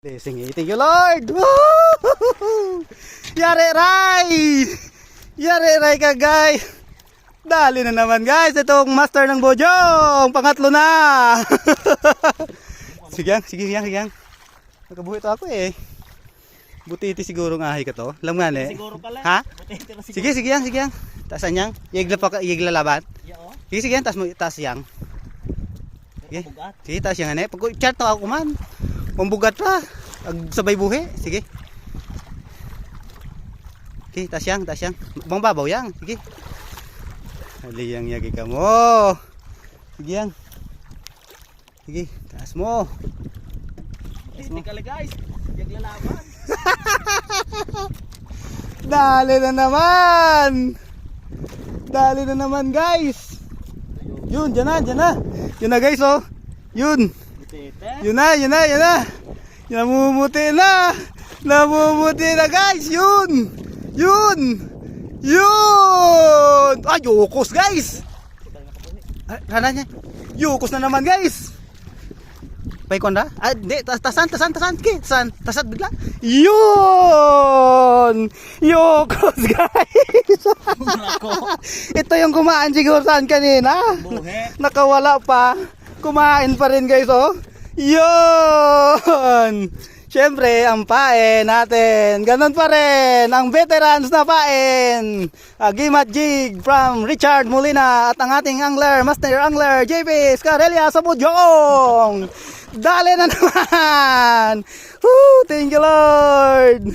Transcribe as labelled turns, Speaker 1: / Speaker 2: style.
Speaker 1: Blessing, thank you Lord. Woo! Yare ray! Yare ray ka guys. Dali na naman guys, itong master ng bojong, pangatlo na. Sige yang. Nakabuhi to ako eh. Butiti siguro nga ahi ka to. Alam nga ne.
Speaker 2: Siguro pala.
Speaker 1: Ha?
Speaker 2: Sige.
Speaker 1: Sige yang. Taasan yang. Yigla laban. Sige yang, taas yang. Sige, taas yang ane. Pag chat to ako man. Pambugat pa. Sabay buhi. Sige. Okay, taas yang. Bang babaw yang. Sige. Ali yang yagi ka mo. Sige yang. Sige, taas mo.
Speaker 2: Hindi ka guys. Yaglalaban.
Speaker 1: Dali na naman guys. Yun, dyan na. Yun na guys oh. Yun. Yun na. Namumuti na guys. Yun. Ay, yukos guys. Rana niya. Yukos na naman guys. Paikon na? Ah, hindi. Tasan. Tasat bigla. Yun. Yukos guys. Ito yung kumaan siguro saan kanina. Nakawala pa. Kumain pa rin guys oh. Yun. Siyempre, ang pain natin. Ganun pa rin. Ang veterans na pain. Gimat Jig from Richard Molina. At ang ating angler, master angler, JP Scarelia sa Bojong. Dali na naman. Woo, thank you Lord.